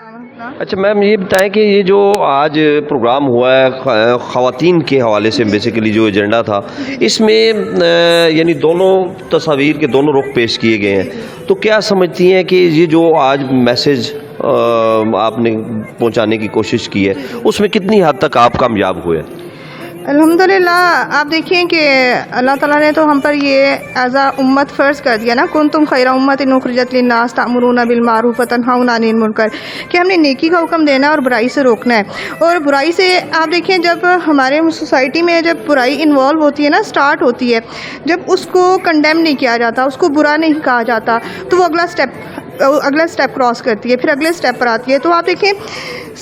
اچھا میم یہ بتائیں کہ یہ جو آج پروگرام ہوا ہے خواتین کے حوالے سے بیسیکلی جو ایجنڈا تھا اس میں یعنی دونوں تصاویر کے دونوں رخ پیش کیے گئے ہیں، تو کیا سمجھتی ہیں کہ یہ جو آج میسج آپ نے پہنچانے کی کوشش کی ہے اس میں کتنی حد تک آپ کامیاب ہوئے؟ الحمدللہ آپ دیکھیں کہ اللہ تعالیٰ نے تو ہم پر یہ ایز اے امت فرض کر دیا نا، کنتم خیر امت اخرجت للناس تأمرون بالمعروف وتنہون عن المنکر، کہ ہم نے نیکی کا حکم دینا ہے اور برائی سے روکنا ہے۔ اور برائی سے آپ دیکھیں جب ہمارے سوسائٹی میں جب برائی انوالو ہوتی ہے نا، سٹارٹ ہوتی ہے، جب اس کو کنڈیم نہیں کیا جاتا، اس کو برا نہیں کہا جاتا، تو وہ اگلا سٹیپ کراس کرتی ہے، پھر اگلے سٹیپ پر آتی ہے۔ تو آپ دیکھیں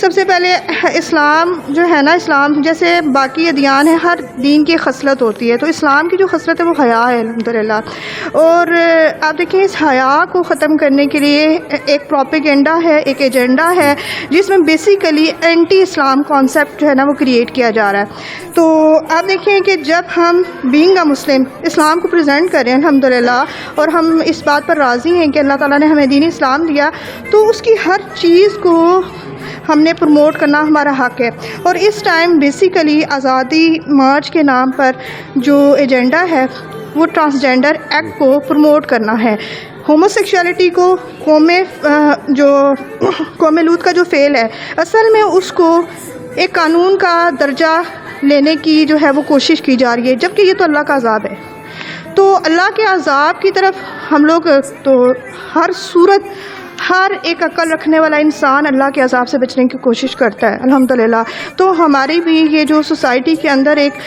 سب سے پہلے اسلام جو ہے نا، اسلام جیسے باقی ادیان ہیں ہر دین کی خصلت ہوتی ہے، تو اسلام کی جو خصلت ہے وہ حیا ہے الحمدللہ۔ اور آپ دیکھیں اس حیا کو ختم کرنے کے لیے ایک پروپیگنڈا ہے، ایک ایجنڈا ہے جس میں بیسیکلی اینٹی اسلام کانسیپٹ جو ہے نا وہ کریٹ کیا جا رہا ہے۔ تو آپ دیکھیں کہ جب ہم بینگ اے مسلم اسلام کو پریزنٹ کریں الحمدللہ، اور ہم اس بات پر راضی ہیں کہ اللہ تعالیٰ نے ہمیں دین اسلام دیا، تو اس کی ہر چیز کو ہم نے پروموٹ کرنا ہمارا حق ہے۔ اور اس ٹائم بیسیکلی آزادی مارچ کے نام پر جو ایجنڈا ہے وہ ٹرانسجینڈر ایکٹ کو پروموٹ کرنا ہے، ہومو سیکشولیٹی کو، قوم لوط کا جو فعل ہے اصل میں اس کو ایک قانون کا درجہ لینے کی جو ہے وہ کوشش کی جا رہی ہے، جبکہ یہ تو اللہ کا عذاب ہے۔ تو اللہ کے عذاب کی طرف ہم لوگ تو ہر صورت، ہر ایک عقل رکھنے والا انسان اللہ کے عذاب سے بچنے کی کوشش کرتا ہے الحمدللہ۔ تو ہماری بھی یہ جو سوسائٹی کے اندر ایک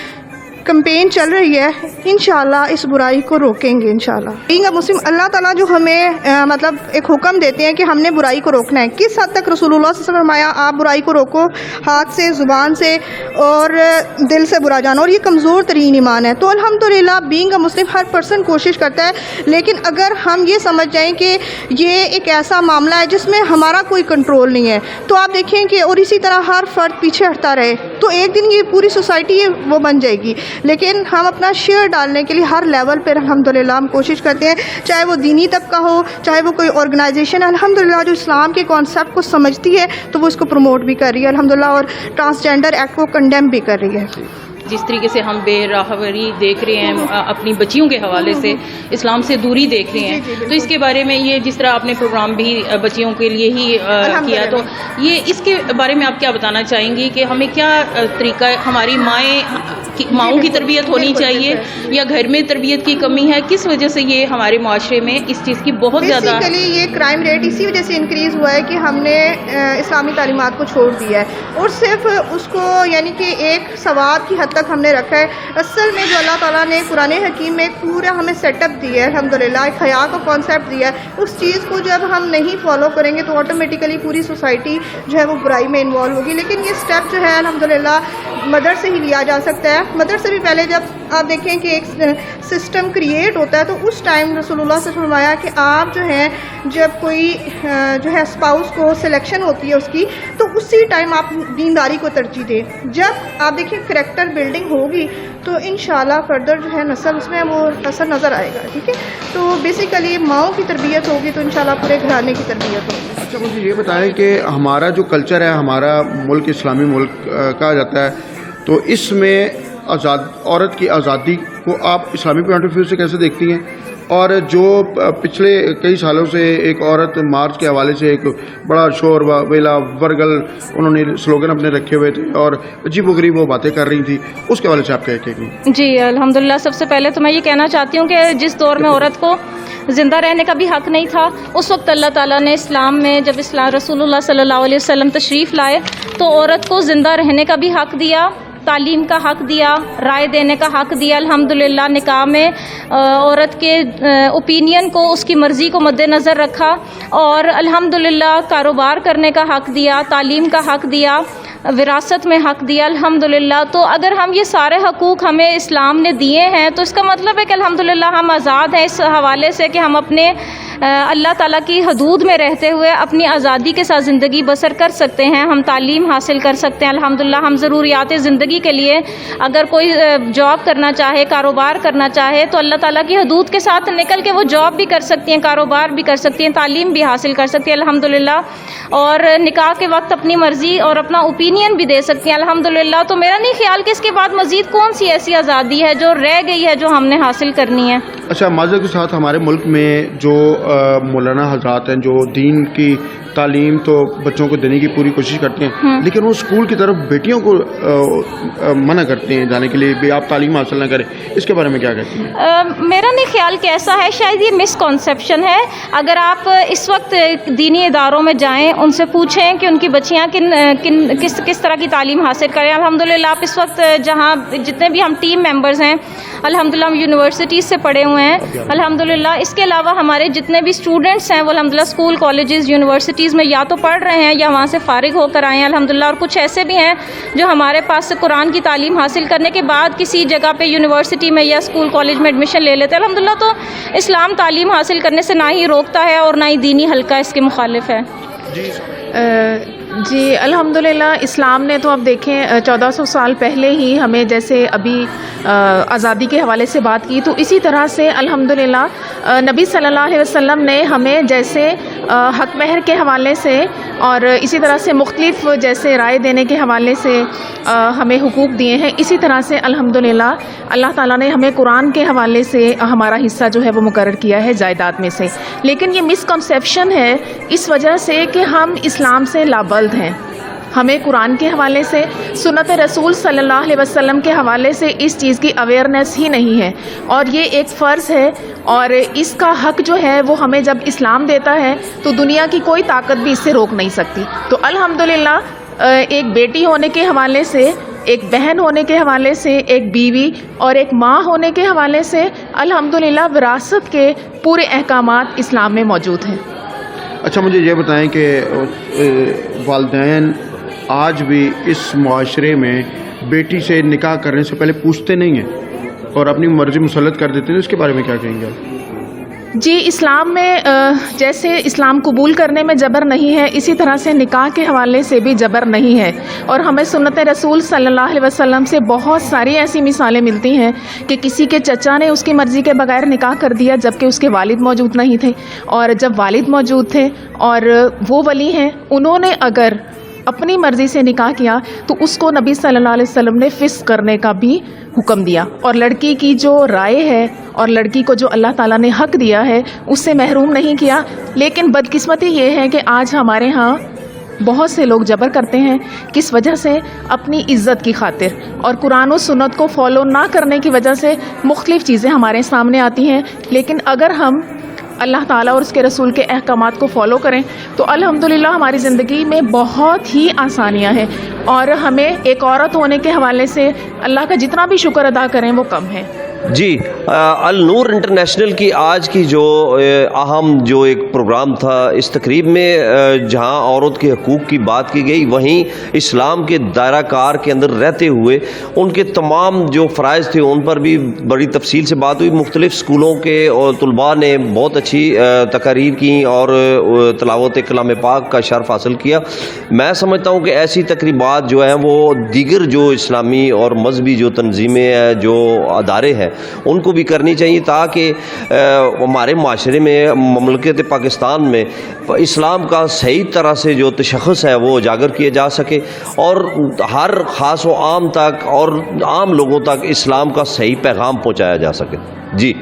کمپین چل رہی ہے، انشاءاللہ اس برائی کو روکیں گے انشاءاللہ۔ بینگ اے مسلم اللہ تعالیٰ جو ہمیں مطلب ایک حکم دیتے ہیں کہ ہم نے برائی کو روکنا ہے، کس حد تک رسول اللہ صلی اللہ علیہ وسلم نے فرمایا آپ برائی کو روکو ہاتھ سے، زبان سے اور دل سے برا جانا، اور یہ کمزور ترین ایمان ہے۔ تو الحمدللہ being a Muslim Hare person کوشش کرتا ہے، لیکن اگر ہم یہ سمجھ جائیں کہ یہ ایک ایسا معاملہ ہے جس میں ہمارا کوئی کنٹرول نہیں ہے، تو آپ دیکھیں کہ اور اسی طرح ہر فرد پیچھے ہٹتا رہے تو ایک دن یہ پوری سوسائٹی وہ بن جائے گی۔ لیکن ہم اپنا شیئر ڈالنے کے لیے ہر لیول پر الحمدللہ ہم کوشش کرتے ہیں، چاہے وہ دینی طبقہ ہو، چاہے وہ کوئی آرگنائزیشن الحمدللہ جو اسلام کے کانسیپٹ کو سمجھتی ہے تو وہ اس کو پروموٹ بھی کر رہی ہے الحمدللہ، اور ٹرانسجینڈر ایکٹ کو کنڈیم بھی کر رہی ہے۔ جس طریقے سے ہم بے راہوری دیکھ رہے ہیں اپنی بچیوں کے حوالے سے، اسلام سے دوری دیکھ رہے ہیں، تو اس کے بارے میں یہ جس طرح آپ نے پروگرام بھی بچیوں کے لیے ہی کیا، تو یہ اس کے بارے میں آپ کیا بتانا چاہیں گی کہ ہمیں کیا طریقہ، ہماری ماؤں کی تربیت ہونی چاہیے یا گھر میں تربیت کی کمی ہے؟ کس وجہ سے یہ ہمارے معاشرے میں اس چیز کی بہت زیادہ یہ کرائم ریٹ اسی وجہ سے انکریز ہوا ہے کہ ہم نے اسلامی تعلیمات کو چھوڑ دیا ہے اور صرف اس کو یعنی کہ ایک ثواب کی حد تک ہم نے رکھا ہے۔ اصل میں جو اللہ تعالیٰ نے قرآن حکیم میں پورا ہمیں سیٹ اپ دیا ہے الحمدللہ، ایک حیا کا کانسیپٹ دیا ہے، اس چیز کو جب ہم نہیں فالو کریں گے تو آٹومیٹیکلی پوری سوسائٹی جو ہے وہ برائی میں انوالو ہوگی۔ لیکن یہ سٹیپ جو ہے الحمدللہ مدر سے ہی لیا جا سکتا ہے۔ مدر سے بھی پہلے جب آپ دیکھیں کہ ایک سسٹم کریٹ ہوتا ہے تو اس ٹائم رسول اللہ سے فرمایا کہ آپ جو ہیں جب کوئی جو ہے اسپاؤس کو سلیکشن ہوتی ہے اس کی، تو اسی ٹائم آپ دینداری کو ترجیح دیں۔ جب آپ دیکھیں کریکٹر بلڈنگ ہوگی تو انشاءاللہ فردر جو ہے نسل اس میں وہ اثر نظر آئے گا، ٹھیک ہے۔ تو بیسیکلی ماؤں کی تربیت ہوگی تو انشاءاللہ پورے گھرانے کی تربیت ہوگی۔ اچھا مجھے یہ بتائیں کہ ہمارا جو کلچر ہے، ہمارا ملک اسلامی ملک کہا جاتا ہے، تو اس میں عورت کی آزادی کو آپ اسلامی پوائنٹ آف ویو سے کیسے دیکھتی ہیں؟ اور جو پچھلے کئی سالوں سے ایک عورت مارچ کے حوالے سے ایک بڑا شور ویلا ورگل انہوں نے سلوگن اپنے رکھے ہوئے تھے اور عجیب و غریب وہ باتیں کر رہی تھیں، اس کے حوالے سے آپ کیا کہیں گے؟ جی الحمدللہ، سب سے پہلے تو میں یہ کہنا چاہتی ہوں کہ جس دور میں عورت کو زندہ رہنے کا بھی حق نہیں تھا، اس وقت اللہ تعالیٰ نے اسلام میں جب رسول اللہ صلی اللہ علیہ وسلم تشریف لائے تو عورت کو زندہ رہنے کا بھی حق دیا، تعلیم کا حق دیا، رائے دینے کا حق دیا۔ الحمدللہ نکاح میں عورت کے اوپینین کو، اس کی مرضی کو مد نظر رکھا، اور الحمدللہ کاروبار کرنے کا حق دیا، تعلیم کا حق دیا، وراثت میں حق دیا الحمدللہ۔ تو اگر ہم یہ سارے حقوق ہمیں اسلام نے دیے ہیں تو اس کا مطلب ہے کہ الحمدللہ ہم آزاد ہیں اس حوالے سے کہ ہم اپنے اللہ تعالیٰ کی حدود میں رہتے ہوئے اپنی آزادی کے ساتھ زندگی بسر کر سکتے ہیں. ہم تعلیم حاصل کر سکتے ہیں الحمدللہ. ہم ضروریات زندگی کے لیے اگر کوئی جاب کرنا چاہے, کاروبار کرنا چاہے, تو اللہ تعالیٰ کی حدود کے ساتھ نکل کے وہ جاب بھی کر سکتی ہیں, کاروبار بھی کر سکتی ہیں, تعلیم بھی حاصل کر سکتی ہیں الحمدللہ, اور نکاح کے وقت اپنی مرضی اور اپنا اوپینین بھی دے سکتی ہیں الحمدللہ. تو میرا نہیں خیال کہ اس کے بعد مزید کون سی ایسی آزادی ہے جو رہ گئی ہے جو ہم نے حاصل کرنی ہے. اچھا, معذرت کے ساتھ ہمارے ملک میں جو مولانا حضرات ہیں جو دین کی تعلیم تو بچوں کو دینے کی پوری کوشش کرتے ہیں, لیکن وہ اسکول کی طرف بیٹیوں کو منع کرتے ہیں جانے کے لیے بھی آپ تعلیم حاصل نہ کریں. اس کے بارے میں کیا کہتے ہیں؟ میرا نہیں خیال کہ ایسا ہے, شاید یہ مس کنسیپشن ہے. اگر آپ اس وقت دینی اداروں میں جائیں, ان سے پوچھیں کہ ان کی بچیاں کس طرح کی تعلیم حاصل کریں. الحمدللہ آپ اس وقت جہاں جتنے بھی ہم ٹیم ممبرز ہیں الحمدللہ ہم یونیورسٹیز سے پڑھے ہوئے ہیں الحمدللہ. اس کے علاوہ ہمارے جتنے بھی اسٹوڈنٹس ہیں وہ الحمدللہ اسکول, کالجز, یونیورسٹیز میں یا تو پڑھ رہے ہیں یا وہاں سے فارغ ہو کر آئے ہیں الحمدللہ. اور کچھ ایسے بھی ہیں جو ہمارے پاس سے قرآن کی تعلیم حاصل کرنے کے بعد کسی جگہ پہ یونیورسٹی میں یا اسکول کالج میں ایڈمیشن لے لیتے ہیں الحمدللہ. تو اسلام تعلیم حاصل کرنے سے نہ ہی روکتا ہے اور نہ ہی دینی حلقہ اس کے مخالف ہے. جی الحمدللہ اسلام نے تو اب دیکھیں 1400 سال پہلے ہی ہمیں جیسے ابھی آزادی کے حوالے سے بات کی, تو اسی طرح سے الحمدللہ نبی صلی اللہ علیہ وسلم نے ہمیں جیسے حق مہر کے حوالے سے اور اسی طرح سے مختلف جیسے رائے دینے کے حوالے سے ہمیں حقوق دیے ہیں, اسی طرح سے الحمدللہ اللہ تعالیٰ نے ہمیں قرآن کے حوالے سے ہمارا حصہ جو ہے وہ مقرر کیا ہے جائیداد میں سے. لیکن یہ مسکنسیپشن ہے اس وجہ سے کہ ہم اسلام سے لابلد ہیں. ہمیں قرآن کے حوالے سے, سنت رسول صلی اللہ علیہ وسلم کے حوالے سے اس چیز کی اویئرنیس ہی نہیں ہے, اور یہ ایک فرض ہے اور اس کا حق جو ہے وہ ہمیں جب اسلام دیتا ہے تو دنیا کی کوئی طاقت بھی اس سے روک نہیں سکتی. تو الحمدللہ ایک بیٹی ہونے کے حوالے سے, ایک بہن ہونے کے حوالے سے, ایک بیوی اور ایک ماں ہونے کے حوالے سے الحمدللہ وراثت کے پورے احکامات اسلام میں موجود ہیں. اچھا, مجھے یہ بتائیں کہ والدین آج بھی اس معاشرے میں بیٹی سے نکاح کرنے سے پہلے پوچھتے نہیں ہیں اور اپنی مرضی مسلط کر دیتے ہیں, اس کے بارے میں کیا کہیں گے آپ؟ جی اسلام میں جیسے اسلام قبول کرنے میں جبر نہیں ہے, اسی طرح سے نکاح کے حوالے سے بھی جبر نہیں ہے. اور ہمیں سنت رسول صلی اللہ علیہ وسلم سے بہت ساری ایسی مثالیں ملتی ہیں کہ کسی کے چچا نے اس کی مرضی کے بغیر نکاح کر دیا جبکہ اس کے والد موجود نہیں تھے, اور جب والد موجود تھے اور وہ ولی ہیں انہوں نے اگر اپنی مرضی سے نکاح کیا تو اس کو نبی صلی اللہ علیہ وسلم نے فسق کرنے کا بھی حکم دیا. اور لڑکی کی جو رائے ہے اور لڑکی کو جو اللہ تعالیٰ نے حق دیا ہے اس سے محروم نہیں کیا. لیکن بدقسمتی یہ ہے کہ آج ہمارے ہاں بہت سے لوگ جبر کرتے ہیں, کس وجہ سے؟ اپنی عزت کی خاطر, اور قرآن و سنت کو فالو نہ کرنے کی وجہ سے مختلف چیزیں ہمارے سامنے آتی ہیں. لیکن اگر ہم اللہ تعالیٰ اور اس کے رسول کے احکامات کو فالو کریں تو الحمدللہ ہماری زندگی میں بہت ہی آسانیاں ہیں, اور ہمیں ایک عورت ہونے کے حوالے سے اللہ کا جتنا بھی شکر ادا کریں وہ کم ہے. جی النور انٹرنیشنل کی آج کی جو اہم جو ایک پروگرام تھا, اس تقریب میں جہاں عورت کے حقوق کی بات کی گئی, وہیں اسلام کے دائرہ کار کے اندر رہتے ہوئے ان کے تمام جو فرائض تھے ان پر بھی بڑی تفصیل سے بات ہوئی. مختلف اسکولوں کے اور طلباء نے بہت اچھی تقاریر کی اور تلاوت کلام پاک کا شرف حاصل کیا. میں سمجھتا ہوں کہ ایسی تقریبات جو ہیں وہ دیگر جو اسلامی اور مذہبی جو تنظیمیں ہیں, جو ادارے ہیں, ان کو بھی کرنی چاہیے تاکہ ہمارے معاشرے میں, مملکت پاکستان میں اسلام کا صحیح طرح سے جو تشخص ہے وہ اجاگر کیا جا سکے اور ہر خاص و عام تک اور عام لوگوں تک اسلام کا صحیح پیغام پہنچایا جا سکے. جی